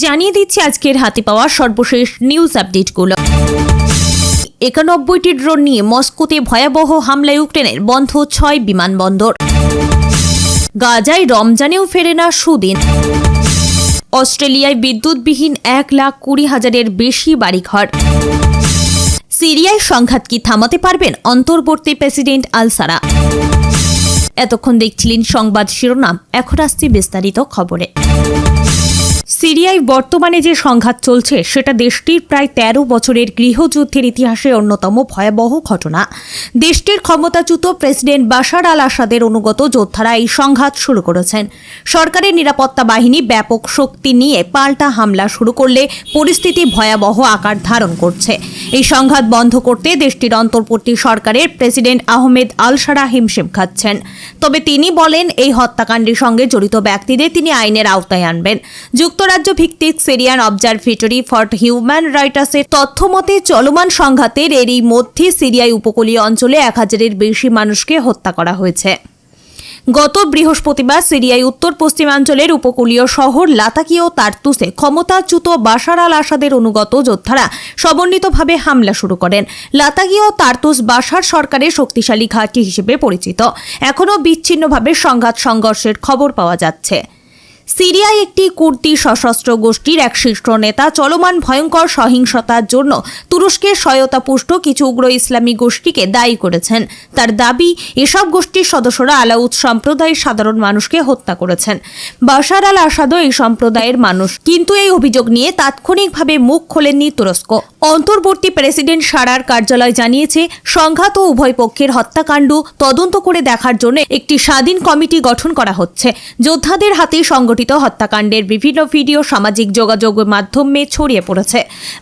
জানিয়ে দিচ্ছি আজকের হাতে পাওয়া সর্বশেষ নিউজ আপডেটগুলো। 91টি ড্রোন নিয়ে মস্কোতে ভয়াবহ হামলা ইউক্রেনের, বন্ধ 6 বিমানবন্দর। গাজায় রমজানেও ফেরে না সুদিন। অস্ট্রেলিয়ায় বিদ্যুৎবিহীন 1,20,000-এর বেশি বাড়িঘর। সিরিয়ায় সংঘাত কি থামাতে পারবেন অন্তর্বর্তী প্রেসিডেন্ট আল সারা? এতক্ষণ দেখছিলেন সংবাদ শিরোনাম, এখন আসছে বিস্তারিত খবরে। সিরিয়ায় বর্তমানে যে সংঘাত চলছে সেটা দেশটির প্রায় 13 বছরের গৃহযুদ্ধের ইতিহাসে অন্যতম ভয়াবহ ঘটনা। দেশটির ক্ষমতাচ্যুত প্রেসিডেন্ট বাশার আল আসাদের অনুগত যোদ্ধারা এই সংঘাত শুরু করেছেন। সরকারের নিরাপত্তা বাহিনী ব্যাপক শক্তি নিয়ে পাল্টা হামলা শুরু করলে পরিস্থিতি ভয়াবহ আকার ধারণ করছে। এই সংঘাত বন্ধ করতে দেশটির অন্তর্বর্তী সরকারের প্রেসিডেন্ট আহমেদ আল সারা হিমশিম খাচ্ছেন। তবে তিনি বলেন এই হত্যাকাণ্ডের সঙ্গে জড়িত ব্যক্তিদের তিনি আইনের আওতায় আনবেন। যুক্তরাজ্য ভিত্তিক সিরিয়ান অবজারভেটরি ফর হিউম্যান রাইটসের তথ্য মতে চলমান সংঘাতের এরই মধ্যে সিরিয়ায় উপকূলীয় অঞ্চলে 1000-এর বেশি মানুষকে হত্যা করা হয়েছে। গত বৃহস্পতিবার সিরিয়ায় উত্তর পশ্চিমাঞ্চলের উপকূলীয় শহর লাতাকিয়া ও তার্তুসে ক্ষমতাচ্যুত বাশার আল আসাদের অনুগত যোদ্ধারা সমন্বিতভাবে হামলা শুরু করেন। লাতাকিয়া ও তার্তুস বাশার সরকারের শক্তিশালী ঘাঁটি হিসেবে পরিচিত। এখনও বিচ্ছিন্নভাবে সংঘর্ষের খবর পাওয়া যাচ্ছে। সিরিয়ায় একটি কুর্দি সশস্ত্র গোষ্ঠীর এক শীর্ষ নেতা চলমান ভয়ঙ্কর সহিংসতার জন্য তুরস্কের সহায়তাপুষ্ট কিছু উগ্র ইসলামী গোষ্ঠীকে দায়ী করেছেন। তার দাবি, এসব গোষ্ঠীর সদস্যরা আলাউদ সম্প্রদায়ের সাধারণ মানুষকে হত্যা করেছেন। বাশার আল আসাদও এই সম্প্রদায়ের মানুষ, কিন্তু এই অভিযোগ নিয়ে তাৎক্ষণিকভাবে মুখ খোলেননি তুরস্ক। অন্তর্বর্তী প্রেসিডেন্ট সারার কার্যালয় জানিয়েছে, সংঘাত ও উভয় পক্ষের হত্যাকাণ্ড তদন্ত করে দেখার জন্য একটি স্বাধীন কমিটি গঠন করা হচ্ছে। যোদ্ধাদের হাতে সংগঠিত হত্যাকাণ্ডের বিভিন্ন ভিডিও সামাজিক যোগাযোগ মাধ্যমে ছড়িয়ে পড়েছে।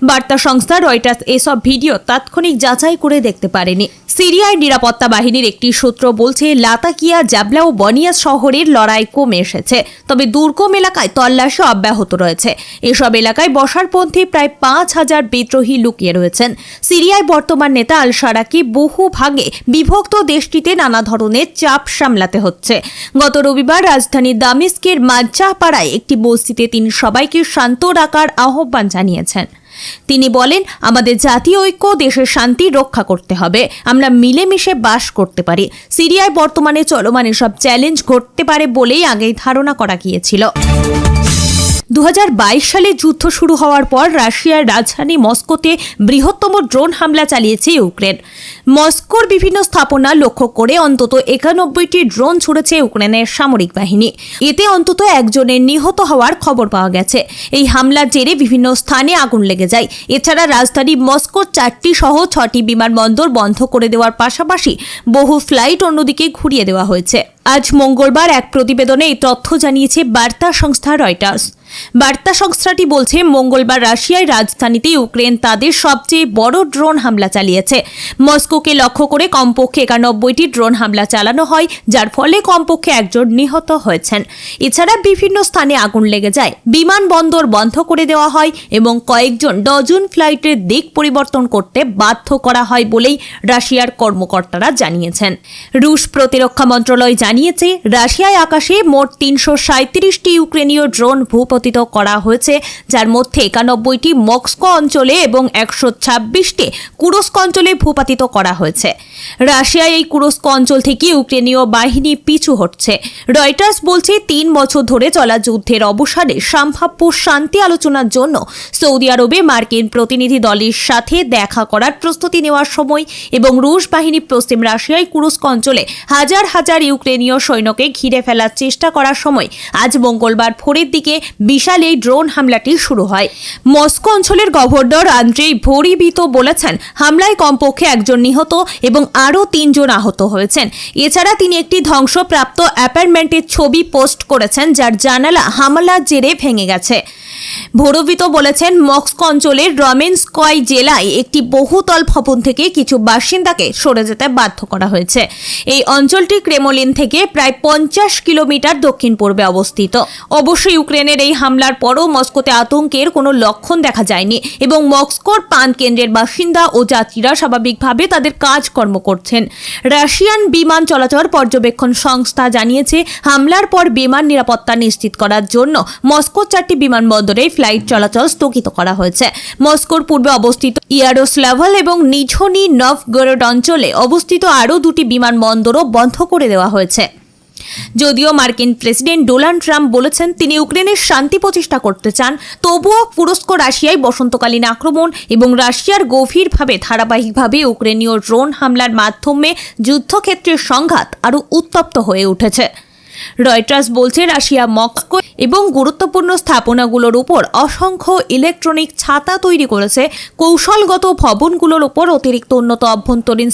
বার্তা সংস্থা রয়টার্স এসব ভিডিও তাৎক্ষণিক যাচাই করে দেখতে পারেনি। সিরিয়ার নিরাপত্তা বাহিনীর একটি সূত্র বলছে, লাতাকিয়া, জাবলা ও বনিয়াস শহরের লড়াই কমে এসেছে, তবে দুর্গম এলাকায় তল্লাশি অব্যাহত রয়েছে। এসব এলাকায় বসারপন্থী প্রায় 5,000 বিদ্রোহী লুকিয়ে রয়েছেন। সিরিয়ায় বর্তমান নেতা আল সারাকে বহু ভাগে বিভক্ত দেশটিতে নানা ধরনের চাপ সামলাতে হচ্ছে। গত রবিবার রাজধানী দামেস্কের মাজ্জাপাড়ায় একটি বস্তিতে তিনি সবাইকে শান্ত রাখার আহ্বান জানিয়েছেন। তিনি বলেন, আমাদের জাতীয় ঐক্য, দেশের শান্তি রক্ষা করতে হবে। আমরা মিলেমিশে বাস করতে পারি। সিরিয়ায় বর্তমানে চলমান এসব চ্যালেঞ্জ ঘটতে পারে বলেই আগেই ধারণা করা গিয়েছিল। 2022 সালে যুদ্ধ শুরু হওয়ার পর রাশিয়ার রাজধানী মস্কোতে বৃহত্তম ড্রোন হামলা চালিয়েছে ইউক্রেন। মস্কোর বিভিন্ন স্থাপনা লক্ষ্য করে অন্তত 91টি ড্রোন ছুড়েছে ইউক্রেনের সামরিক বাহিনী। এতে অন্তত একজনের নিহত হওয়ার খবর পাওয়া গেছে। এই হামলার জেরে বিভিন্ন স্থানে আগুন লেগে যায়। এছাড়া রাজধানী মস্কোর 4টি সহ 6টি বিমানবন্দর বন্ধ করে দেওয়ার পাশাপাশি বহু ফ্লাইট অন্যদিকে ঘুরিয়ে দেওয়া হয়েছে। আজ মঙ্গলবার এক প্রতিবেদনে এই তথ্য জানিয়েছে বার্তা সংস্থা রয়টার্স। বার্তা সংস্থাটি বলছে, মঙ্গলবার রাশিয়ার রাজধানীতে ইউক্রেন তাদের সবচেয়ে বড় ড্রোন হামলা চালিয়েছে। মস্কোকে লক্ষ্য করে কমপক্ষে 91টি ড্রোন হামলা চালানো হয়, যার ফলে কমপক্ষে একজন নিহত হয়েছেন। এছাড়া বিভিন্ন স্থানে আগুন লেগে যায়, বিমানবন্দর বন্ধ করে দেওয়া হয় এবং কয়েকজন ডজন ফ্লাইটের দিক পরিবর্তন করতে বাধ্য করা হয় বলেই রাশিয়ার কর্মকর্তারা জানিয়েছেন। রুশ প্রতিরক্ষা মন্ত্রণালয় জানিয়েছে, রাশিয়ায় আকাশে মোট 337টি ইউক্রেনীয় ড্রোন ভূপতিত করা হয়েছে, যার মধ্যে 91টি মস্কো অঞ্চলে এবং 126টি কুরস্ক অঞ্চলে ভূপাতিত করা হয়েছে। রাশিয়ায় এই কুরস্ক অঞ্চল থেকে ইউক্রেনীয় বাহিনী পিছু হটছে। রয়টার্স বলছে, 3 বছর ধরে চলা যুদ্ধের অবসানে সম্ভাব্য শান্তি আলোচনার জন্য সৌদি আরবে মার্কিন প্রতিনিধি দলের সাথে দেখা করার প্রস্তুতি নেওয়ার সময় এবং রুশ বাহিনী পশ্চিম রাশিয়ায় কুরস্ক অঞ্চলে হাজার হাজার ইউক্রেনীয় সৈন্যকে ঘিরে ফেলার চেষ্টা করার সময় আজ মঙ্গলবার ভোরের দিকে বিশাল এই ড্রোন হামলাটি শুরু হয়। মস্কো অঞ্চলের গভর্নর আন্দ্রেই ভোরিভিতো বলেছেন, হামলায় কমপক্ষে একজন নিহত এবং আরও 3 জন আহত হয়েছেন। এছাড়া তিনি একটি ধ্বংসপ্রাপ্ত অ্যাপার্টমেন্টের ছবি পোস্ট করেছেন, যার জানালা হামলার জেরে ভেঙে গেছে। ভোরোভিতো বলেছেন, মস্কো অঞ্চলের রমেনস্কয় জেলায় একটি বহুতল ভবন থেকে কিছু বাসিন্দাকে সরে যেতে বাধ্য করা হয়েছে। এই অঞ্চলটি ক্রেমলিন থেকে প্রায় 50 কিলোমিটার দক্ষিণ পূর্বে অবস্থিত। অবশ্যই ইউক্রেনের এই হামলার পরও মস্কোতে আতঙ্কের কোনো লক্ষণ দেখা যায়নি এবং মস্কোর পান কেন্দ্রের বাসিন্দা ও যাত্রীরা স্বাভাবিকভাবে তাদের কাজকর্ম করছেন। রাশিয়ান বিমান চলাচল পর্যবেক্ষণ সংস্থা জানিয়েছে, হামলার পর বিমান নিরাপত্তা নিশ্চিত করার জন্য মস্কোর 4টি বিমানবন্দরে ফ্লাইট চলাচল স্থগিত করা হয়েছে। মস্কোর পূর্বে অবস্থিত ইয়ারোস্লাভল এবং নিঝনি নভগোরড অঞ্চলে অবস্থিত আরও 2টি বিমানবন্দরও বন্ধ করে দেওয়া হয়েছে। যদিও মার্কিন প্রেসিডেন্ট ডোনাল্ড ট্রাম্প বলেছেন তিনি ইউক্রেনের শান্তি প্রতিষ্ঠা করতে চান, তবুও তুরস্ক রাশিয়ায় বসন্তকালীন আক্রমণ এবং রাশিয়ার গভীরভাবে ধারাবাহিকভাবে ইউক্রেনীয় ড্রোন হামলার মাধ্যমে যুদ্ধক্ষেত্রের সংঘাত আরও উত্তপ্ত হয়ে উঠেছে। রয়টার্স বলছে, রাশিয়া মস্কো এবং গুরুত্বপূর্ণ স্থাপনাগুলোর উপর অসংখ্য ইলেকট্রনিক ছাতা তৈরি করেছে, কৌশলগত ভবনগুলোর উপর অতিরিক্ত উন্নত অভ্যন্তরীণ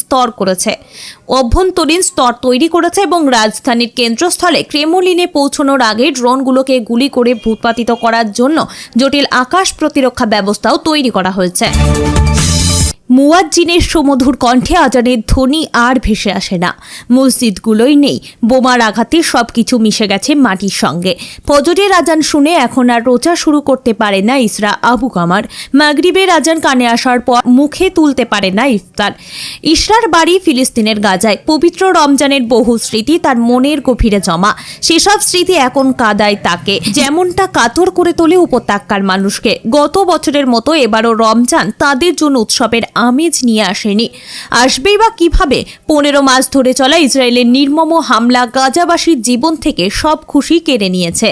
স্তর তৈরি করেছে এবং রাজধানীর কেন্দ্রস্থলে ক্রেমলিনে পৌঁছানোর আগে ড্রোনগুলোকে গুলি করে ভূপাতিত করার জন্য জটিল আকাশ প্রতিরক্ষা ব্যবস্থাও তৈরি করা হয়েছে। মুয়াজ্জিনের সুমধুর কণ্ঠে আজানের ধ্বনি আর ভেসে আসে না। মসজিদগুলোই নেই, বোমার আঘাতে সবকিছু মিশে গেছে মাটির সঙ্গে। ফজরের আজান শুনে এখন আর রোজা শুরু করতে পারে না ইসরা আবু কামার। মাগরিবের আজান কানে আসার পর মুখে তুলতে পারে না ইফতার। ইসরার বাড়ি ফিলিস্তিনের গাজায়। পবিত্র রমজানের বহু স্মৃতি তার মনের গভীরে জমা। সেসব স্মৃতি এখন কাদায় তাকে, যেমনটা কাতর করে তোলে উপত্যকার মানুষকে। গত বছরের মতো এবারও রমজান তাদের জন্য উৎসবের আমেজ নিয়ে আসেনি। আসবেই বা কিভাবে? 15 মাস ধরে চলা ইসরায়েলের নির্মম হামলা গাজাবাসীর জীবন থেকে সব খুশি কেড়ে নিয়েছে।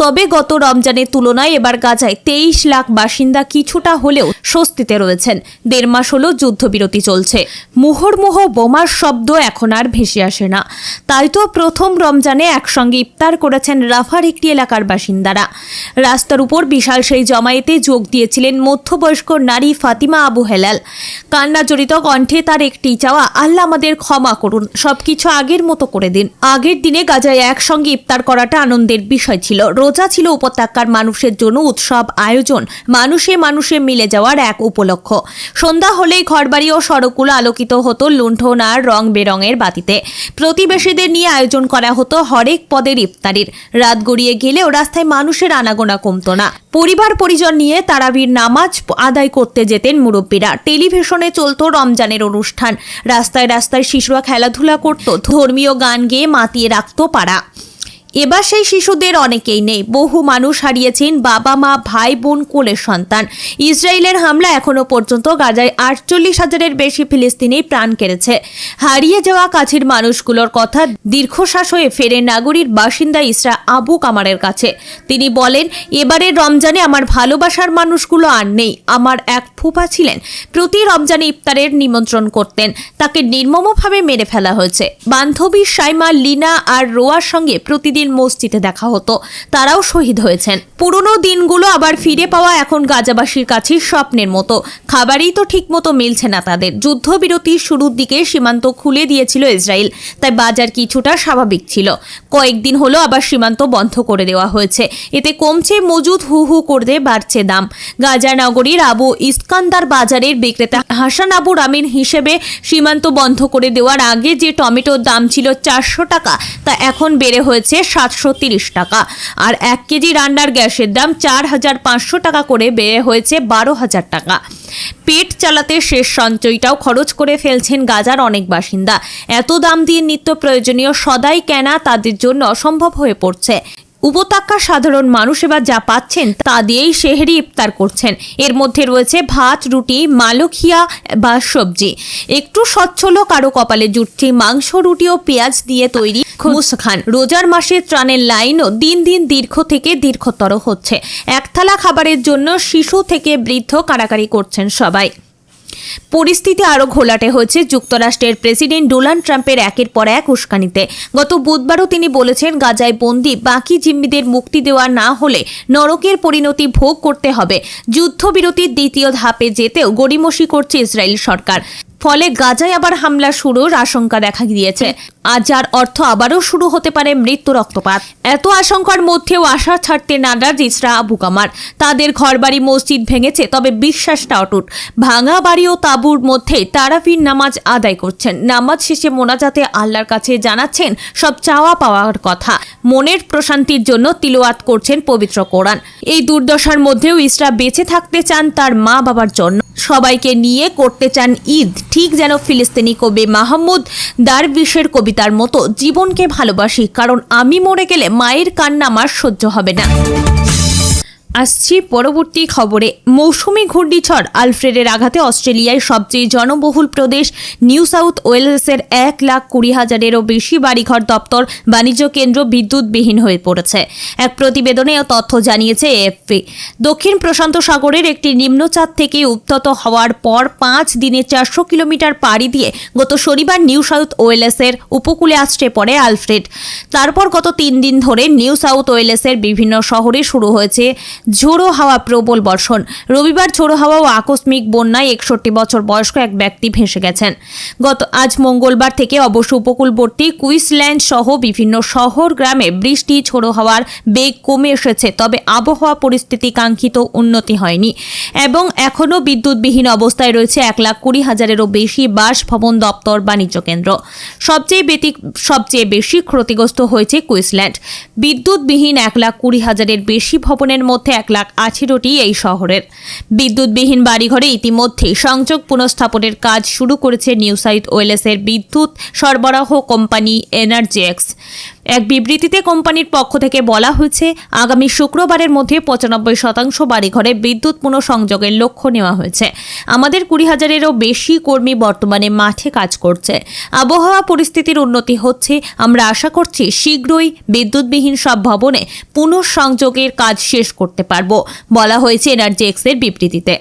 তবে গত রমজানের তুলনায় এবার গাজায় 23 লাখ বাসিন্দা কিছুটা হলেও স্বস্তিতে রয়েছেন। 1.5 মাস হলো যুদ্ধবিরতি চলছে। মুহুর্মুহু বোমার শব্দ এখন আর ভেসে আসে না। তাই তো প্রথম রমজানে একসঙ্গে ইফতার করেছেন রাফার একটি এলাকার বাসিন্দারা। রাস্তার উপর বিশাল সেই জমায়েতে যোগ দিয়েছিলেন মধ্যবয়স্ক নারী ফাতিমা আবু হেলাল। কান্নাজড়িত কণ্ঠে তার একটি চাওয়া, আল্লাহ আমাদের ক্ষমা করুন, সবকিছু আগের মতো করে দিন। আগের দিনে গাজায় একসঙ্গে ইফতার করাটা আনন্দের বিষয় ছিল। রোজা ছিল উপত্যকার মানুষের জন্য উৎসব আয়োজন, মানুষে মানুষে মিলে যাওয়ার এক উপলক্ষ। সন্ধ্যা হলেই ঘরবাড়ি ও সড়কগুলো আলোকিত হতো লুণ্ঠন আর রং বেরঙের বাতিতে। প্রতিবেশীদের নিয়ে আয়োজন করা হতো হরেক পদের ইফতারির। রাত গড়িয়ে গেলেও রাস্তায় মানুষের আনাগোনা কমতো না। পরিবার পরিজন নিয়ে তারাবির নামাজ আদায় করতে যেতেন মুরব্বীরা। টেলিভিশনে চলতো রমজানের অনুষ্ঠান। রাস্তায় রাস্তায় শিশুরা খেলাধুলা করত, ধর্মীয় গান গেয়ে মাতিয়ে রাখত পাড়া। এবার সেই শিশুদের অনেকেই নেই। বহু মানুষ হারিয়েছেন বাবা মা, ভাই বোন, কোলের সন্তান। ইসরায়েলের হামলা এখনো পর্যন্ত গাজায় 48,000-এর বেশি ফিলিস্তিনি প্রাণ কেড়েছে। হারিয়ে যাওয়া কাছের মানুষগুলোর কথা দীর্ঘশ্বাস হয়ে ফেরে নাগরীর বাসিন্দা ইসরা আবু কামারের কাছে। তিনি বলেন, এবারের রমজানে আমার ভালোবাসার মানুষগুলো আর নেই। আমার এক ফুফা ছিলেন, প্রতি রমজানে ইফতারের নিমন্ত্রণ করতেন, তাকে নির্মমভাবে মেরে ফেলা হয়েছে। বান্ধবী সাইমা, লিনা আর রোয়ার সঙ্গে প্রতিদিন মসজিদে দেখা হতো, তারাও শহীদ হয়েছেন। পুরনো দিনগুলো আবার ফিরে পাওয়া এখন গাজাবাসীর কাছে স্বপ্নের মতো। খাবারই তো ঠিক মতো মিলছে না তাদের। যুদ্ধবিরতির শুরুর দিকে সীমান্ত খুলে দিয়েছিল ইসরায়েল, তাই বাজার কিছুটা স্বাভাবিক ছিল। কয়েকদিন হলো আবার সীমান্ত বন্ধ করে দেওয়া হয়েছে। এতে কমছে মজুদ, হু হু করে বাড়ছে দাম। গাজা নগরীর আবু ইস্কান্দার বাজারের বিক্রেতা হাসান আবু রামিন হিসেবে সীমান্ত বন্ধ করে দেওয়ার আগে যে টমেটোর দাম ছিল 400 টাকা, তা এখন বেড়ে হয়েছে 730 টাকা। আর 1 কেজি রান্নার গ্যাসের দাম 4,500 টাকা করে বেড়ে হয়েছে 12,000 টাকা। পেট চালাতে শেষ সঞ্চয়টাও খরচ করে ফেলছেন গাজার অনেক বাসিন্দা। এত দাম দিয়ে নিত্য প্রয়োজনীয় সদাই কেনা তাদের জন্য অসম্ভব হয়ে পড়ছে। উপত্যকার সাধারণ মানুষ এবার যা পাচ্ছেন তা দিয়েই সেহরি ইফতার করছেন। এর মধ্যে রয়েছে ভাত, রুটি, মালখিয়া বা সবজি। একটু সচ্ছল কারো কপালে জুটছে মাংস, রুটি ও পেঁয়াজ দিয়ে তৈরি মুসখান। রোজার মাসে ত্রাণের লাইনও দিন দিন দীর্ঘ থেকে দীর্ঘতর হচ্ছে। এক থালা খাবারের জন্য শিশু থেকে বৃদ্ধ কাড়াকাড়ি করছেন সবাই। পরিস্থিতি আরও ঘোলাটে হয়েছে যুক্তরাষ্ট্রের প্রেসিডেন্ট ডোনাল্ড ট্রাম্পের একের পর এক উস্কানিতে। গত বুধবারও তিনি বলেছেন, গাজায় বন্দী বাকি জিম্মিদের মুক্তি দেওয়া না হলে নরকের পরিণতি ভোগ করতে হবে। যুদ্ধবিরতির দ্বিতীয় ধাপে যেতেও গড়িমসি করছে ইসরায়েল সরকার। ফলে গাজায় আবার হামলা শুরুর আশঙ্কা দেখা দিয়েছে। আর যার অর্থ আবারও শুরু হতে পারে মৃত্যু রক্তপাত। এত আশঙ্কার মধ্যেও আশা ছাড়তে নারাজ ইসরা আবু কামার। তাদের ঘরবাড়ি মসজিদ ভেঙেছে, তবে বিশ্বাসটা অটুট। ভাঙা বাড়ি ও তাঁবুর মধ্যে তারাবির নামাজ আদায় করছেন। নামাজ শেষে মোনাজাতে আল্লাহর কাছে জানাচ্ছেন সব চাওয়া পাওয়ার কথা। মনের প্রশান্তির জন্য তিলাওয়াত করছেন পবিত্র কোরআন। এই দুর্দশার মধ্যেও ইসরা বেঁচে থাকতে চান তার মা বাবার জন্য। সবাইকে নিয়ে করতে চান ঈদ, ঠিক যেন ফিলিস্তিনি কবি মাহমুদ দারবিশের কবিতার মতো, জীবনকে ভালোবাসি কারণ আমি মরে গেলে মায়ের কান্না আমার সহ্য হবে না। আসছি পরবর্তী খবরে। মৌসুমি ঘূর্ণিঝড় আলফ্রেডের আঘাতে অস্ট্রেলিয়ায় সবচেয়ে জনবহুল প্রদেশ নিউ সাউথ ওয়েলসের 1,20,000-এরও বেশি বাড়িঘর, দপ্তর, বাণিজ্য কেন্দ্র বিদ্যুৎবিহীন হয়ে পড়েছে। এক প্রতিবেদনে তথ্য জানিয়েছে এএফপি। দক্ষিণ প্রশান্ত সাগরের একটি নিম্নচাপ থেকে উত্তত হওয়ার পর 5 দিনে 400 কিলোমিটার পাড়ি দিয়ে গত শনিবার নিউ সাউথ ওয়েলসের উপকূলে আছড়ে পড়ে আলফ্রেড। তারপর গত 3 দিন ধরে নিউ সাউথ ওয়েলসের বিভিন্ন শহরে শুরু হয়েছে ঝোড়ো হাওয়া, প্রবল বর্ষণ। রবিবার ঝোড়ো হাওয়া ও আকস্মিক বন্যায় 61 বছর বয়স্ক এক ব্যক্তি ভেসে গেছেন। আজ মঙ্গলবার থেকে অবশ্য উপকূলবর্তী কুইন্সল্যান্ড সহ বিভিন্ন শহর গ্রামে বৃষ্টি, ঝোড়ো হাওয়ার বেগ কমে এসেছে, তবে আবহাওয়া পরিস্থিতি কাঙ্ক্ষিত উন্নতি হয়নি এবং এখনও বিদ্যুৎবিহীন অবস্থায় রয়েছে 1,20,000-এরও বেশি বাসভবন, দপ্তর, বাণিজ্য কেন্দ্র। সবচেয়ে বেশি ক্ষতিগ্রস্ত হয়েছে কুইন্সল্যান্ড। বিদ্যুৎবিহীন 1,20,000-এর বেশি ভবনের মধ্যে 1,18টি এই শহরের। বিদ্যুৎবিহীন বাড়িঘরে ইতিমধ্যে সংযোগ পুনঃস্থাপনের কাজ শুরু করেছে নিউ সাউথ ওয়েলসের বিদ্যুৎ সরবরাহ কোম্পানি এনার্জিএক্স। এক বিবৃতিতে কোম্পানির পক্ষ থেকে বলা হয়েছে, আগামী শুক্রবারের মধ্যে 95% বাড়িঘরে বিদ্যুৎ পুনঃসংযোগের লক্ষ্য নেওয়া হয়েছে। আমাদের 20,000-এরও বেশি কর্মী বর্তমানে মাঠে কাজ করছে। আবহাওয়া পরিস্থিতির উন্নতি হচ্ছে। আমরা আশা করছি শীঘ্রই বিদ্যুৎবিহীন সব ভবনে পুনঃসংযোগের কাজ শেষ করতে পারব, বলা হয়েছে এনার্জিএক্সের বিবৃতিতে।